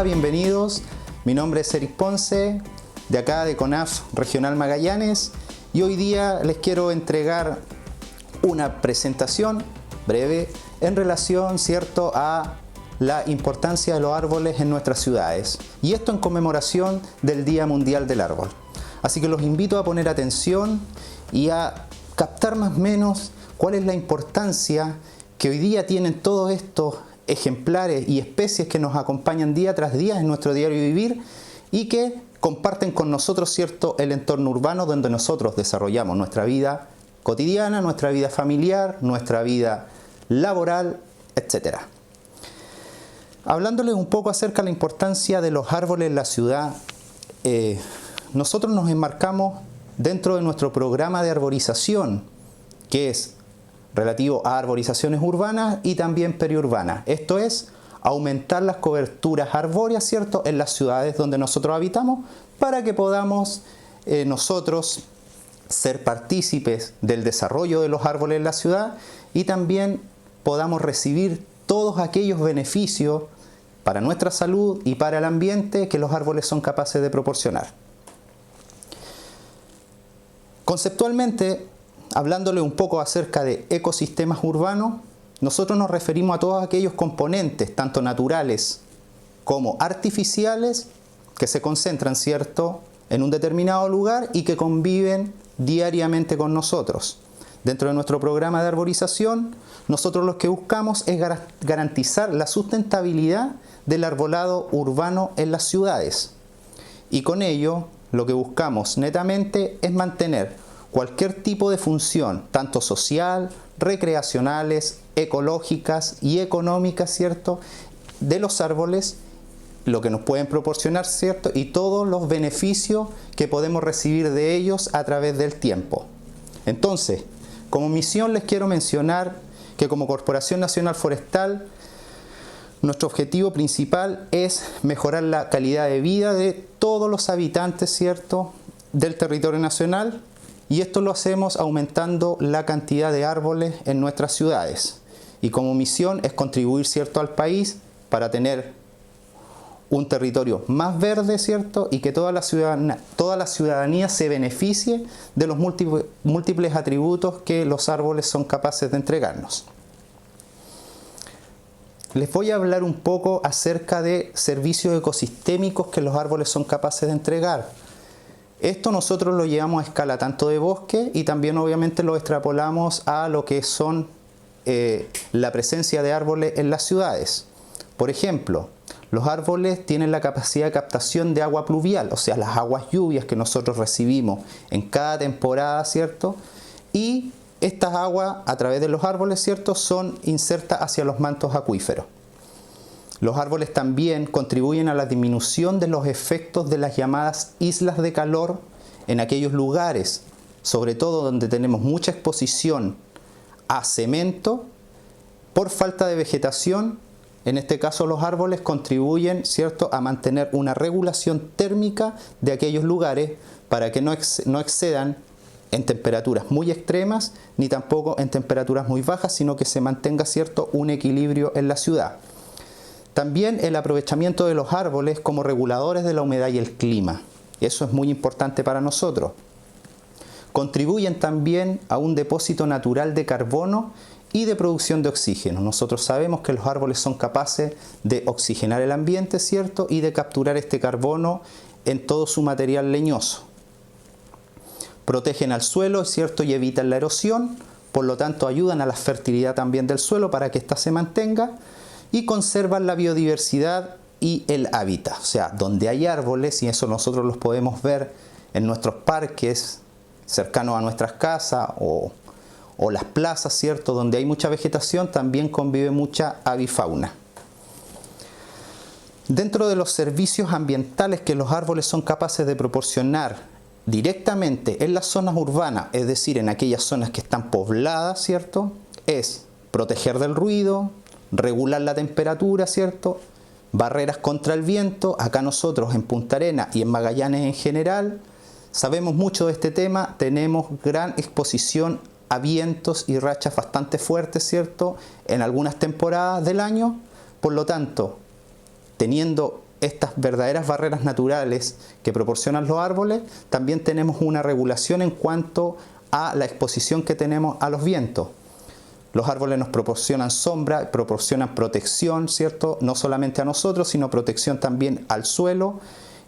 Hola, bienvenidos. Mi nombre es Eric Ponce, de acá de CONAF Regional Magallanes, y hoy día les quiero entregar una presentación breve en relación, ¿cierto?, a la importancia de los árboles en nuestras ciudades, y esto en conmemoración del Día Mundial del Árbol. Así que los invito a poner atención y a captar más o menos cuál es la importancia que hoy día tienen todos estos ejemplares y especies que nos acompañan día tras día en nuestro diario vivir y que comparten con nosotros, ¿cierto?, el entorno urbano donde nosotros desarrollamos nuestra vida cotidiana, nuestra vida familiar, nuestra vida laboral, etc. Hablándoles un poco acerca de la importancia de los árboles en la ciudad, nosotros nos enmarcamos dentro de nuestro programa de arborización, que es relativo a arborizaciones urbanas y también periurbanas. Esto es, aumentar las coberturas arbóreas, ¿cierto?, en las ciudades donde nosotros habitamos, para que podamos nosotros ser partícipes del desarrollo de los árboles en la ciudad y también podamos recibir todos aquellos beneficios para nuestra salud y para el ambiente que los árboles son capaces de proporcionar. Conceptualmente, hablándole un poco acerca de ecosistemas urbanos, nosotros nos referimos a todos aquellos componentes, tanto naturales como artificiales, que se concentran, ¿cierto?, en un determinado lugar y que conviven diariamente con nosotros. Dentro de nuestro programa de arborización, nosotros lo que buscamos es garantizar la sustentabilidad del arbolado urbano en las ciudades. Y con ello, lo que buscamos netamente es mantener cualquier tipo de función, tanto social, recreacionales, ecológicas y económicas, ¿cierto?, de los árboles, lo que nos pueden proporcionar, ¿cierto?, y todos los beneficios que podemos recibir de ellos a través del tiempo. Entonces, como misión les quiero mencionar que como Corporación Nacional Forestal, nuestro objetivo principal es mejorar la calidad de vida de todos los habitantes, ¿cierto?, del territorio nacional, y esto lo hacemos aumentando la cantidad de árboles en nuestras ciudades. Y como misión es contribuir, ¿cierto?, al país para tener un territorio más verde, ¿cierto?, y que toda la ciudadanía se beneficie de los múltiples atributos que los árboles son capaces de entregarnos. Les voy a hablar un poco acerca de servicios ecosistémicos que los árboles son capaces de entregar. Esto nosotros lo llevamos a escala tanto de bosque y también obviamente lo extrapolamos a lo que son la presencia de árboles en las ciudades. Por ejemplo, los árboles tienen la capacidad de captación de agua pluvial, o sea, las aguas lluvias que nosotros recibimos en cada temporada, ¿cierto? Y estas aguas, a través de los árboles, ¿cierto?, son insertas hacia los mantos acuíferos. Los árboles también contribuyen a la disminución de los efectos de las llamadas islas de calor en aquellos lugares, sobre todo donde tenemos mucha exposición a cemento por falta de vegetación. En este caso los árboles contribuyen, ¿cierto?, a mantener una regulación térmica de aquellos lugares para que no excedan en temperaturas muy extremas ni tampoco en temperaturas muy bajas, sino que se mantenga, ¿cierto?, un equilibrio en la ciudad. También el aprovechamiento de los árboles como reguladores de la humedad y el clima. Eso es muy importante para nosotros. Contribuyen también a un depósito natural de carbono y de producción de oxígeno. Nosotros sabemos que los árboles son capaces de oxigenar el ambiente, ¿cierto?, y de capturar este carbono en todo su material leñoso. Protegen al suelo, ¿cierto?, y evitan la erosión, por lo tanto ayudan a la fertilidad también del suelo para que ésta se mantenga, y conservan la biodiversidad y el hábitat. O sea, donde hay árboles, y eso nosotros los podemos ver en nuestros parques cercanos a nuestras casas o las plazas, ¿cierto?, donde hay mucha vegetación, también convive mucha avifauna. Dentro de los servicios ambientales que los árboles son capaces de proporcionar directamente en las zonas urbanas, es decir, en aquellas zonas que están pobladas, ¿cierto?, es proteger del ruido, regular la temperatura, ¿cierto?, barreras contra el viento. Acá nosotros en Punta Arenas y en Magallanes en general sabemos mucho de este tema, tenemos gran exposición a vientos y rachas bastante fuertes, ¿cierto?, en algunas temporadas del año. Por lo tanto, teniendo estas verdaderas barreras naturales que proporcionan los árboles, también tenemos una regulación en cuanto a la exposición que tenemos a los vientos. Los árboles nos proporcionan sombra, proporcionan protección, ¿cierto? No solamente a nosotros, sino protección también al suelo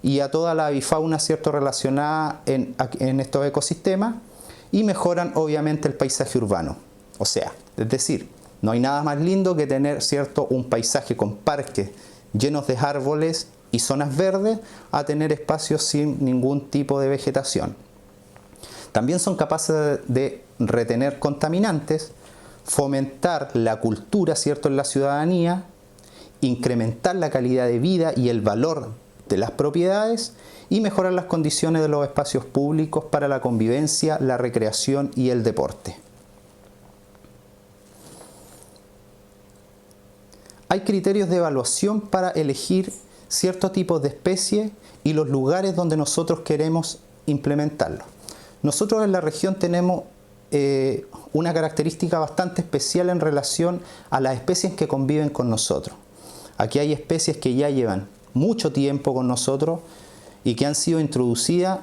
y a toda la avifauna, ¿cierto?, relacionada en estos ecosistemas, y mejoran obviamente el paisaje urbano. O sea, es decir, no hay nada más lindo que tener, ¿cierto?, un paisaje con parques llenos de árboles y zonas verdes a tener espacios sin ningún tipo de vegetación. También son capaces de retener contaminantes, fomentar la cultura, ¿cierto?, en la ciudadanía, incrementar la calidad de vida y el valor de las propiedades y mejorar las condiciones de los espacios públicos para la convivencia, la recreación y el deporte. Hay criterios de evaluación para elegir ciertos tipos de especies y los lugares donde nosotros queremos implementarlos. Nosotros en la región tenemos una característica bastante especial en relación a las especies que conviven con nosotros. Aquí hay especies que ya llevan mucho tiempo con nosotros y que han sido introducidas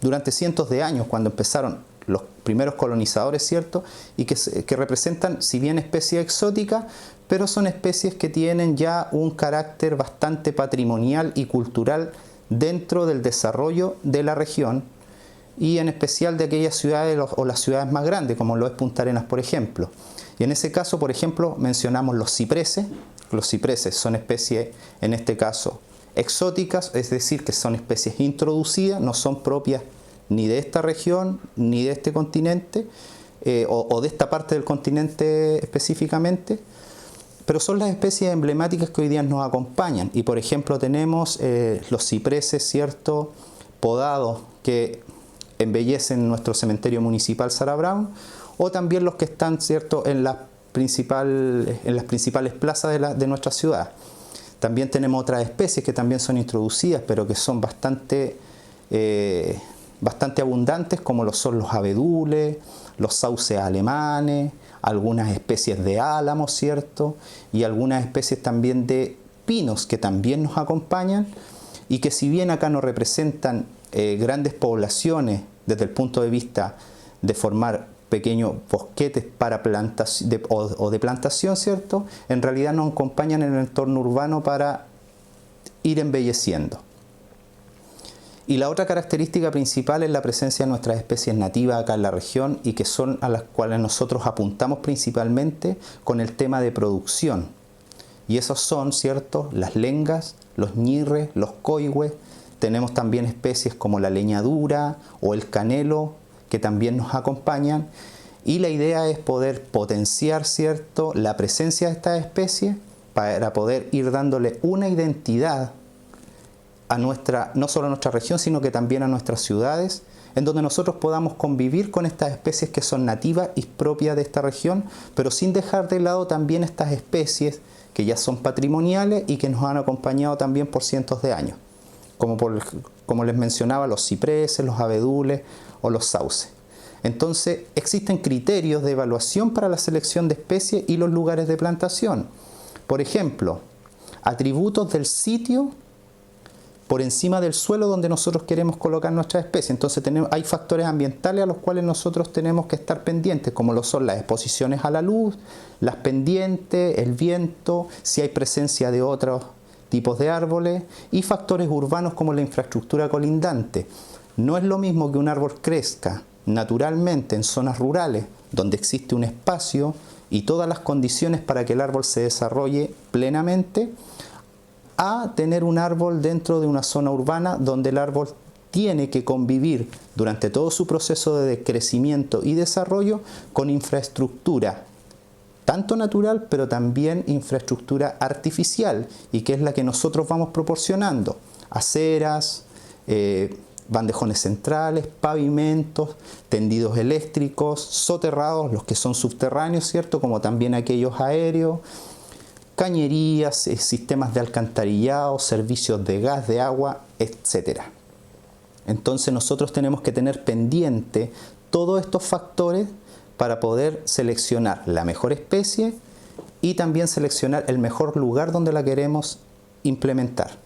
durante cientos de años, cuando empezaron los primeros colonizadores, ¿cierto? Y que representan, si bien especies exóticas, pero son especies que tienen ya un carácter bastante patrimonial y cultural dentro del desarrollo de la región, y en especial de aquellas ciudades o las ciudades más grandes, como lo es Punta Arenas, por ejemplo. Y en ese caso, por ejemplo, mencionamos los cipreses. Los cipreses son especies, en este caso, exóticas, es decir, que son especies introducidas, no son propias ni de esta región, ni de este continente, o de esta parte del continente específicamente, pero son las especies emblemáticas que hoy día nos acompañan. Y por ejemplo tenemos los cipreses, ¿cierto?, podados, que embellecen nuestro cementerio municipal Sarah Brown, o también los que están, ¿cierto?, en las principales plazas de nuestra ciudad. También tenemos otras especies que también son introducidas, pero que son bastante abundantes, como lo son los abedules, los sauces alemanes, algunas especies de álamos, ¿cierto?, y algunas especies también de pinos que también nos acompañan, y que si bien acá no representan grandes poblaciones desde el punto de vista de formar pequeños bosquetes para de plantación, ¿cierto?, en realidad nos acompañan en el entorno urbano para ir embelleciendo. Y la otra característica principal es la presencia de nuestras especies nativas acá en la región, y que son a las cuales nosotros apuntamos principalmente con el tema de producción. Y esos son, ¿cierto?, las lengas, los ñirres, los coihues. Tenemos también especies como la leñadura o el canelo, que también nos acompañan. Y la idea es poder potenciar, ¿cierto?, la presencia de estas especies para poder ir dándole una identidad a no solo a nuestra región, sino que también a nuestras ciudades, en donde nosotros podamos convivir con estas especies que son nativas y propias de esta región, pero sin dejar de lado también estas especies que ya son patrimoniales y que nos han acompañado también por cientos de años, como les mencionaba, los cipreses, los abedules o los sauces. Entonces, existen criterios de evaluación para la selección de especies y los lugares de plantación. Por ejemplo, atributos del sitio por encima del suelo donde nosotros queremos colocar nuestras especies. Entonces hay factores ambientales a los cuales nosotros tenemos que estar pendientes, como lo son las exposiciones a la luz, las pendientes, el viento, si hay presencia de otros tipos de árboles, y factores urbanos como la infraestructura colindante. No es lo mismo que un árbol crezca naturalmente en zonas rurales, donde existe un espacio y todas las condiciones para que el árbol se desarrolle plenamente, a tener un árbol dentro de una zona urbana donde el árbol tiene que convivir durante todo su proceso de crecimiento y desarrollo con infraestructura, tanto natural, pero también infraestructura artificial, y que es la que nosotros vamos proporcionando: aceras, bandejones centrales, pavimentos, tendidos eléctricos, soterrados, los que son subterráneos, ¿cierto?, como también aquellos aéreos, cañerías, sistemas de alcantarillado, servicios de gas, de agua, etc. Entonces nosotros tenemos que tener pendiente todos estos factores para poder seleccionar la mejor especie y también seleccionar el mejor lugar donde la queremos implementar.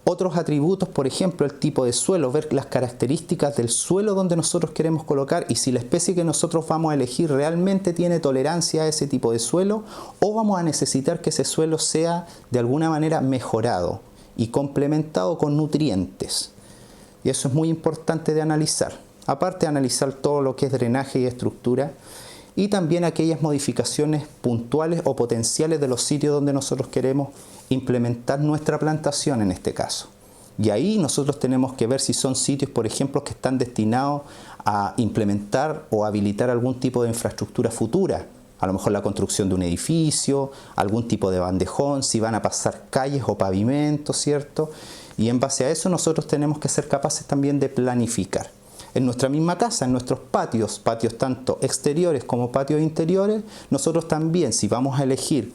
Otros atributos, por ejemplo, el tipo de suelo, ver las características del suelo donde nosotros queremos colocar y si la especie que nosotros vamos a elegir realmente tiene tolerancia a ese tipo de suelo o vamos a necesitar que ese suelo sea de alguna manera mejorado y complementado con nutrientes. Y eso es muy importante de analizar. Aparte de analizar todo lo que es drenaje y estructura y también aquellas modificaciones puntuales o potenciales de los sitios donde nosotros queremos implementar nuestra plantación en este caso. Y ahí nosotros tenemos que ver si son sitios, por ejemplo, que están destinados a implementar o habilitar algún tipo de infraestructura futura. A lo mejor la construcción de un edificio, algún tipo de bandejón, si van a pasar calles o pavimentos, ¿cierto? Y en base a eso nosotros tenemos que ser capaces también de planificar. En nuestra misma casa, en nuestros patios tanto exteriores como patios interiores, nosotros también, si vamos a elegir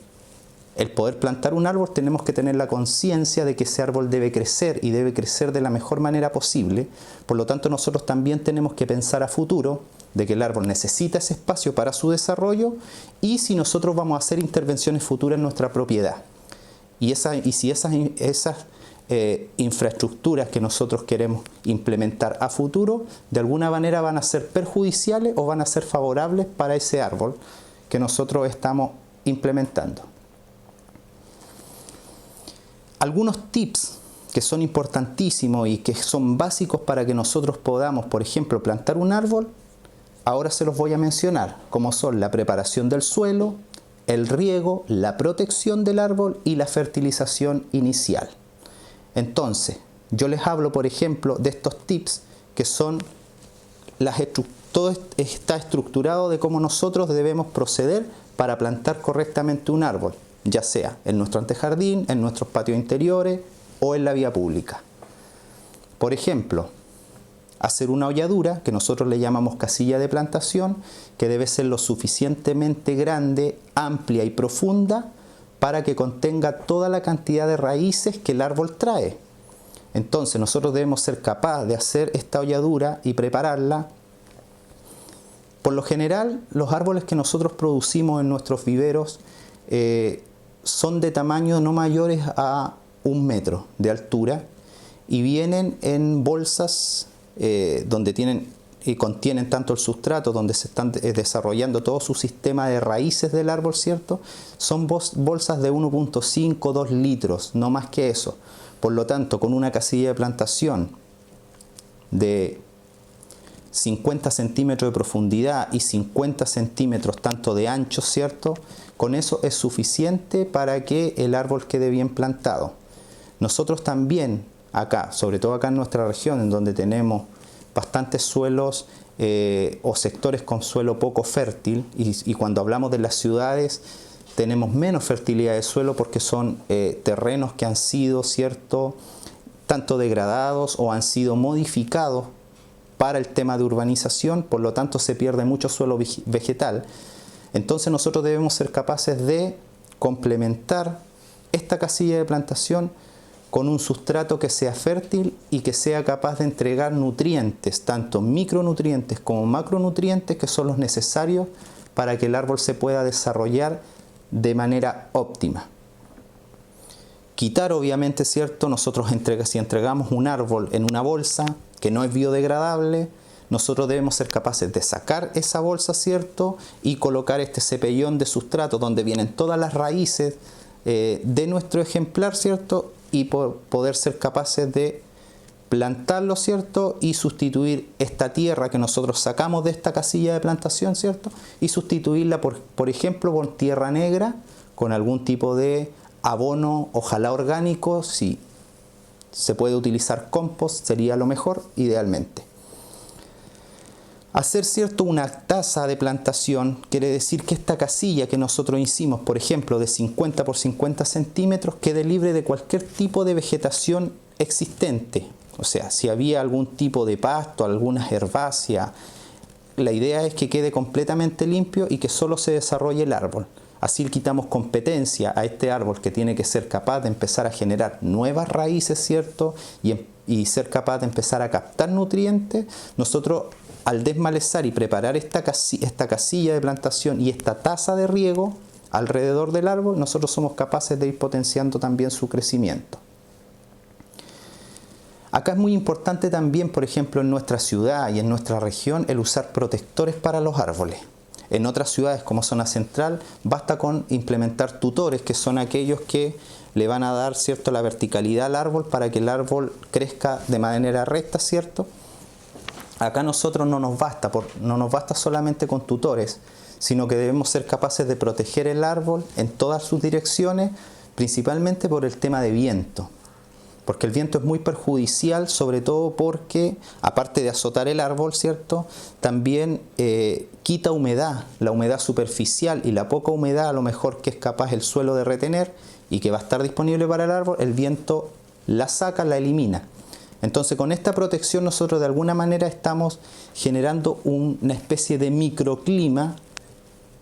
el poder plantar un árbol, tenemos que tener la conciencia de que ese árbol debe crecer y debe crecer de la mejor manera posible. Por lo tanto, nosotros también tenemos que pensar a futuro de que el árbol necesita ese espacio para su desarrollo y si nosotros vamos a hacer intervenciones futuras en nuestra propiedad. Y si esas infraestructuras que nosotros queremos implementar a futuro, de alguna manera van a ser perjudiciales o van a ser favorables para ese árbol que nosotros estamos implementando. Algunos tips que son importantísimos y que son básicos para que nosotros podamos, por ejemplo, plantar un árbol, ahora se los voy a mencionar, como son la preparación del suelo, el riego, la protección del árbol y la fertilización inicial. Entonces, yo les hablo, por ejemplo, de estos tips que son todo está estructurado de cómo nosotros debemos proceder para plantar correctamente un árbol, ya sea en nuestro antejardín, en nuestros patios interiores o en la vía pública. Por ejemplo, hacer una holladura, que nosotros le llamamos casilla de plantación, que debe ser lo suficientemente grande, amplia y profunda para que contenga toda la cantidad de raíces que el árbol trae. Entonces nosotros debemos ser capaces de hacer esta holladura y prepararla. Por lo general, los árboles que nosotros producimos en nuestros viveros son de tamaño no mayores a 1 metro de altura y vienen en bolsas donde contienen tanto el sustrato, donde se están desarrollando todo su sistema de raíces del árbol, ¿cierto? Son bolsas de 1.5, 2 litros, no más que eso. Por lo tanto, con una casilla de plantación de 50 centímetros de profundidad y 50 centímetros tanto de ancho, ¿cierto? Con eso es suficiente para que el árbol quede bien plantado. Nosotros también acá, sobre todo acá en nuestra región, en donde tenemos bastantes suelos o sectores con suelo poco fértil, y cuando hablamos de las ciudades tenemos menos fertilidad de suelo porque son terrenos que han sido, ¿cierto?, tanto degradados o han sido modificados para el tema de urbanización, por lo tanto se pierde mucho suelo vegetal. Entonces nosotros debemos ser capaces de complementar esta casilla de plantación con un sustrato que sea fértil y que sea capaz de entregar nutrientes, tanto micronutrientes como macronutrientes, que son los necesarios para que el árbol se pueda desarrollar de manera óptima. Quitar, obviamente, ¿cierto? Nosotros si entregamos un árbol en una bolsa que no es biodegradable, nosotros debemos ser capaces de sacar esa bolsa, ¿cierto?, y colocar este cepellón de sustrato donde vienen todas las raíces de nuestro ejemplar, ¿cierto?, y poder ser capaces de plantarlo, ¿cierto?, y sustituir esta tierra que nosotros sacamos de esta casilla de plantación, ¿cierto?, y sustituirla, por ejemplo, por tierra negra, con algún tipo de abono, ojalá orgánico. Si se puede utilizar compost, sería lo mejor, idealmente. Hacer, ¿cierto?, una taza de plantación quiere decir que esta casilla que nosotros hicimos, por ejemplo, de 50 por 50 centímetros, quede libre de cualquier tipo de vegetación existente. O sea, si había algún tipo de pasto, alguna herbácea, la idea es que quede completamente limpio y que solo se desarrolle el árbol. Así quitamos competencia a este árbol que tiene que ser capaz de empezar a generar nuevas raíces, ¿cierto?, y ser capaz de empezar a captar nutrientes. Nosotros, al desmalezar y preparar esta casilla de plantación y esta taza de riego, alrededor del árbol, nosotros somos capaces de ir potenciando también su crecimiento. Acá es muy importante también, por ejemplo, en nuestra ciudad y en nuestra región, el usar protectores para los árboles. En otras ciudades como zona central, basta con implementar tutores, que son aquellos que le van a dar, ¿cierto?, la verticalidad al árbol para que el árbol crezca de manera recta, ¿cierto? Acá nosotros no nos basta solamente con tutores, sino que debemos ser capaces de proteger el árbol en todas sus direcciones, principalmente por el tema de viento. Porque el viento es muy perjudicial, sobre todo porque, aparte de azotar el árbol, ¿cierto?, también quita humedad, la humedad superficial y la poca humedad a lo mejor que es capaz el suelo de retener y que va a estar disponible para el árbol, el viento la saca, la elimina. Entonces, con esta protección nosotros de alguna manera estamos generando una especie de microclima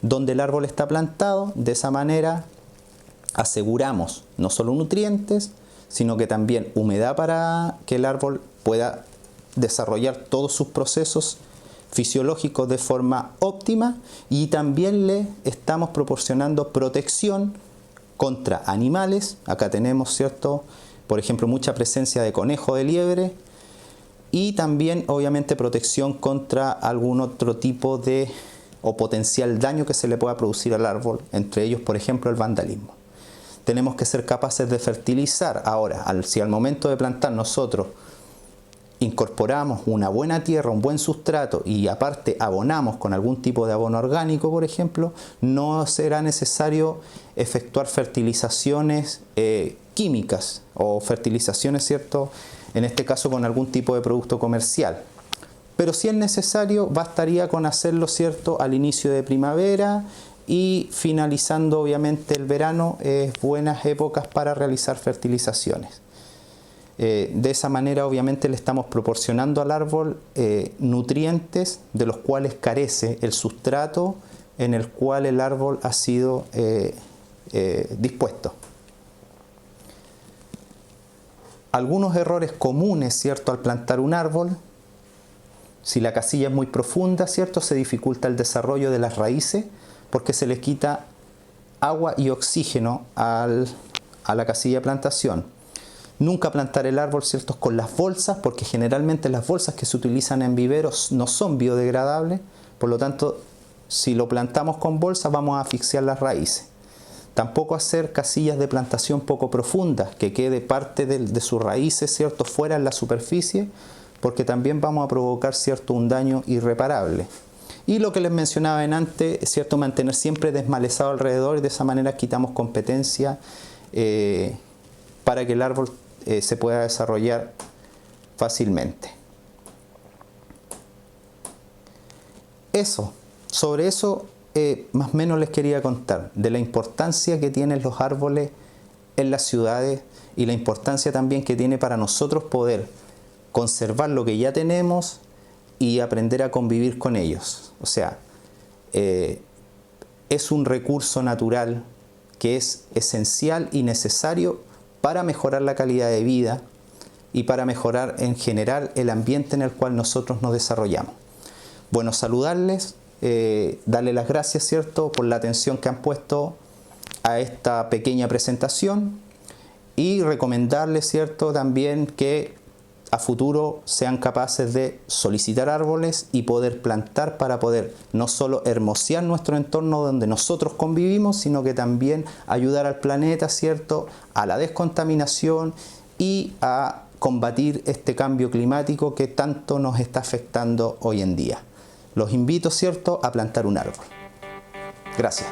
donde el árbol está plantado. De esa manera aseguramos no solo nutrientes, sino que también humedad para que el árbol pueda desarrollar todos sus procesos fisiológicos de forma óptima, y también le estamos proporcionando protección contra animales. Acá tenemos, ¿cierto?, por ejemplo, mucha presencia de conejo, de liebre, y también obviamente protección contra algún otro tipo de o potencial daño que se le pueda producir al árbol, entre ellos, por ejemplo, el vandalismo. Tenemos que ser capaces de fertilizar. Ahora, si al momento de plantar nosotros incorporamos una buena tierra, un buen sustrato y aparte abonamos con algún tipo de abono orgánico, por ejemplo, no será necesario efectuar fertilizaciones químicas o fertilizaciones, ¿cierto?, en este caso con algún tipo de producto comercial. Pero si es necesario, bastaría con hacerlo, ¿cierto?, al inicio de primavera, y finalizando obviamente el verano, buenas épocas para realizar fertilizaciones. De esa manera obviamente le estamos proporcionando al árbol nutrientes de los cuales carece el sustrato en el cual el árbol ha sido dispuesto. Algunos errores comunes, ¿cierto?, al plantar un árbol: si la casilla es muy profunda, ¿cierto?, se dificulta el desarrollo de las raíces porque se le quita agua y oxígeno a la casilla de plantación. Nunca plantar el árbol, ¿cierto?, con las bolsas, porque generalmente las bolsas que se utilizan en viveros no son biodegradables, por lo tanto, si lo plantamos con bolsas vamos a asfixiar las raíces. Tampoco hacer casillas de plantación poco profundas, que quede parte de sus raíces, ¿cierto?, fuera en la superficie, porque también vamos a provocar, ¿cierto?, un daño irreparable. Y lo que les mencionaba antes, ¿cierto?, mantener siempre desmalezado alrededor, y de esa manera quitamos competencia para que el árbol se pueda desarrollar fácilmente. Sobre eso más o menos les quería contar, de la importancia que tienen los árboles en las ciudades y la importancia también que tiene para nosotros poder conservar lo que ya tenemos y aprender a convivir con ellos. O sea, es un recurso natural que es esencial y necesario para mejorar la calidad de vida y para mejorar en general el ambiente en el cual nosotros nos desarrollamos. Bueno, saludarles, darles las gracias, ¿cierto?, por la atención que han puesto a esta pequeña presentación, y recomendarles, ¿cierto?, también que a futuro sean capaces de solicitar árboles y poder plantar para poder no solo hermosear nuestro entorno donde nosotros convivimos, sino que también ayudar al planeta, ¿cierto?, a la descontaminación y a combatir este cambio climático que tanto nos está afectando hoy en día. Los invito, ¿cierto?, a plantar un árbol. Gracias.